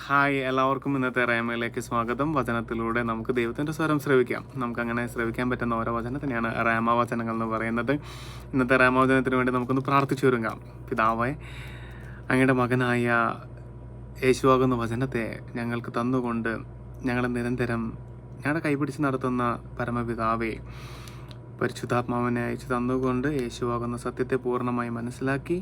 Hi, എല്ലാവർക്കും ഇന്നത്തെ റേമയിലേക്ക് സ്വാഗതം. വചനത്തിലൂടെ നമുക്ക് ദൈവത്തിൻ്റെ സ്വരം ശ്രവിക്കാം. നമുക്കങ്ങനെ ശ്രവിക്കാൻ പറ്റുന്ന ഓരോ വചനത്തിനെയാണ് റേമ വചനങ്ങൾ എന്ന് പറയുന്നത്. ഇന്നത്തെ റേമ വചനത്തിന് വേണ്ടി നമുക്കൊന്ന് പ്രാർത്ഥിച്ചു ഒരുങ്ങാം. പിതാവേ, അങ്ങയുടെ മകനായ യേശുവാകുന്ന വചനത്തെ ഞങ്ങൾക്ക് തന്നുകൊണ്ട് ഞങ്ങളെ നിരന്തരം ഞങ്ങളുടെ കൈപിടിച്ച് നടത്തുന്ന പരമപിതാവേ, പരിശുദ്ധാത്മാവിനെ അയച്ചു തന്നുകൊണ്ട് യേശുവാകുന്ന സത്യത്തെ പൂർണ്ണമായി മനസ്സിലാക്കി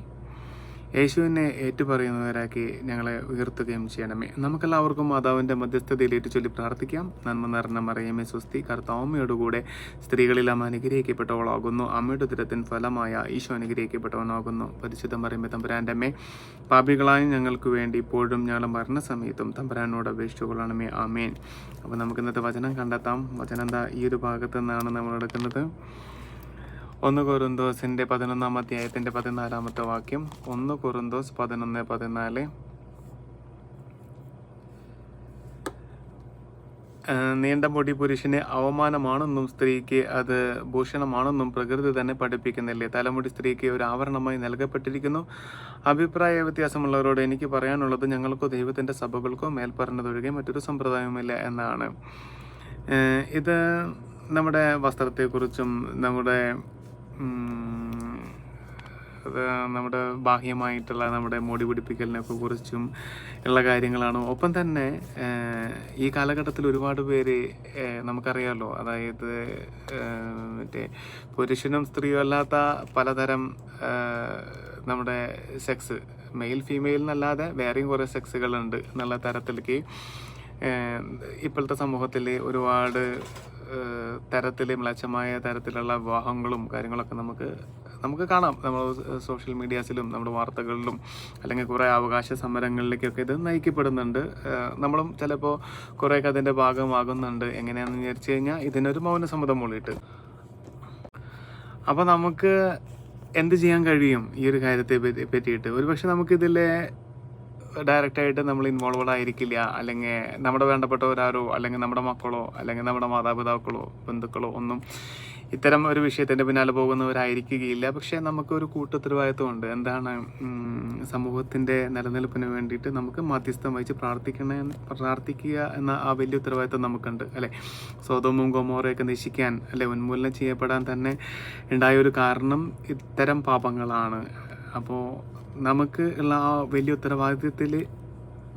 യേശുവിനെ ഏറ്റുപറയുന്നവരാക്കി ഞങ്ങളെ ഉയർത്തുകയും ചെയ്യണമേ. നമുക്കെല്ലാവർക്കും മാതാവിൻ്റെ മധ്യസ്ഥതയിൽ ചൊല്ലി പ്രാർത്ഥിക്കാം. നന്മ നിറഞ്ഞ മറിയമേ സ്വസ്തി, കർത്താവ് അമ്മയോടുകൂടെ സ്ത്രീകളിൽ അമ്മ അനുഗ്രഹിക്കപ്പെട്ടവളാകുന്നു. അമ്മയുടെ ഉദരത്തിൻ ഫലമായ ഈശോ അനുഗ്രഹിക്കപ്പെട്ടവനാകുന്നു. പരിശുദ്ധ മറിയമേ തമ്പുരാൻ്റെ അമ്മേ, പാപികളായ ഞങ്ങൾക്ക് വേണ്ടി ഇപ്പോഴും ഞങ്ങളുടെ മരണസമയത്തും തമ്പുരാനോട് അപേക്ഷിച്ചുകൊള്ളണമേ. ആമേൻ. അപ്പോൾ നമുക്ക് ഇന്നത്തെ വചനം കണ്ടെത്താം. വചനം എന്താ? ഈ ഒരു ഭാഗത്ത് നിന്നാണ് നമ്മൾ എടുക്കുന്നത്. 1 കൊരിന്തോസിൻ്റെ 11-ാം അധ്യായത്തിൻ്റെ 14-ാമത്തെ വാക്യം. 1 കൊരിന്തോസ് 11:14. നീണ്ട മുടി പുരുഷന് അവമാനമാണെന്നും സ്ത്രീക്ക് അത് ഭൂഷണമാണെന്നും പ്രകൃതി തന്നെ പഠിപ്പിക്കുന്നില്ലേ? തലമുടി സ്ത്രീക്ക് ഒരു ആവരണമായി നൽകപ്പെട്ടിരിക്കുന്നു. അഭിപ്രായ വ്യത്യാസമുള്ളവരോട് എനിക്ക് പറയാനുള്ളത്, ഞങ്ങൾക്കോ ദൈവത്തിൻ്റെ സഭകൾക്കോ മേൽപ്പറഞ്ഞതൊഴികെ മറ്റൊരു സമ്പ്രദായവുമില്ല എന്നാണ്. ഇത് നമ്മുടെ വസ്ത്രത്തെക്കുറിച്ചും നമ്മുടെ ബാഹ്യമായിട്ടുള്ള നമ്മുടെ മുടി പിടിപ്പിക്കലിനൊക്കെ കുറിച്ചും ഉള്ള കാര്യങ്ങളാണ്. ഒപ്പം തന്നെ ഈ കാലഘട്ടത്തിൽ ഒരുപാട് പേര് നമുക്കറിയാമല്ലോ, അതായത് മറ്റേ പുരുഷനും സ്ത്രീയും അല്ലാത്ത പലതരം നമ്മുടെ സെക്സ്, മെയിൽ ഫീമെയിൽ എന്നല്ലാതെ വേറെയും കുറേ സെക്സുകളുണ്ട് എന്നുള്ള തരത്തിലേക്ക് ഇപ്പോഴത്തെ സമൂഹത്തിൽ ഒരുപാട് തരത്തിൽ മ്ലേച്ഛമായ തരത്തിലുള്ള വിവാഹങ്ങളും കാര്യങ്ങളൊക്കെ നമുക്ക് കാണാം. നമ്മൾ സോഷ്യൽ മീഡിയാസിലും നമ്മുടെ വാർത്തകളിലും അല്ലെങ്കിൽ കുറേ അവകാശ സമരങ്ങളിലേക്കൊക്കെ ഇത് നയിക്കപ്പെടുന്നുണ്ട്. നമ്മളും ചിലപ്പോൾ കുറേയൊക്കെ അതിൻ്റെ ഭാഗമാകുന്നുണ്ട്. എങ്ങനെയാണെന്ന് വിചാരിച്ചു കഴിഞ്ഞാൽ ഇതിനൊരു മൗനസമ്മതം മൂളിയിട്ട്. അപ്പോൾ നമുക്ക് എന്ത് ചെയ്യാൻ കഴിയും ഈ ഒരു കാര്യത്തെ പറ്റിയിട്ട്? ഒരുപക്ഷെ നമുക്കിതിലെ ഡയറക്റ്റായിട്ട് നമ്മൾ ഇൻവോൾവഡ് ആയിരിക്കില്ല, അല്ലെങ്കിൽ നമ്മുടെ വേണ്ടപ്പെട്ടവരാരോ അല്ലെങ്കിൽ നമ്മുടെ മക്കളോ അല്ലെങ്കിൽ നമ്മുടെ മാതാപിതാക്കളോ ബന്ധുക്കളോ ഒന്നും ഇത്തരം ഒരു വിഷയത്തിൻ്റെ പിന്നാലെ പോകുന്നവരായിരിക്കുകയില്ല. പക്ഷേ നമുക്കൊരു കൂട്ടുത്തരവാദിത്വമുണ്ട്. എന്താണ്? സമൂഹത്തിൻ്റെ നിലനിൽപ്പിന് വേണ്ടിയിട്ട് നമുക്ക് മധ്യസ്ഥം വഹിച്ച് പ്രാർത്ഥിക്കുക എന്ന ആ വലിയ ഉത്തരവാദിത്വം നമുക്കുണ്ട്, അല്ലേ? സൊദോമും ഗൊമോറയൊക്കെ നശിക്കാൻ, അല്ലെ, ഉന്മൂലനം ചെയ്യപ്പെടാൻ തന്നെ ഉണ്ടായൊരു കാരണം ഇത്തരം പാപങ്ങളാണ്. അപ്പോൾ നമുക്ക് ഉള്ള ആ വലിയ ഉത്തരവാദിത്വത്തിൽ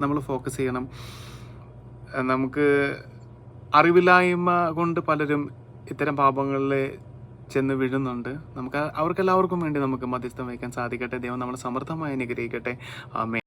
നമ്മൾ ഫോക്കസ് ചെയ്യണം. നമുക്ക് അറിവില്ലായ്മ കൊണ്ട് പലരും ഇത്തരം പാപങ്ങളിൽ ചെന്ന് വീഴുന്നുണ്ട്. അവർക്കെല്ലാവർക്കും വേണ്ടി നമുക്ക് മധ്യസ്ഥം വഹിക്കാൻ സാധിക്കട്ടെ. ദൈവം നമ്മളെ സമൃദ്ധമായി അനുഗ്രഹിക്കട്ടെ. ആമേൻ.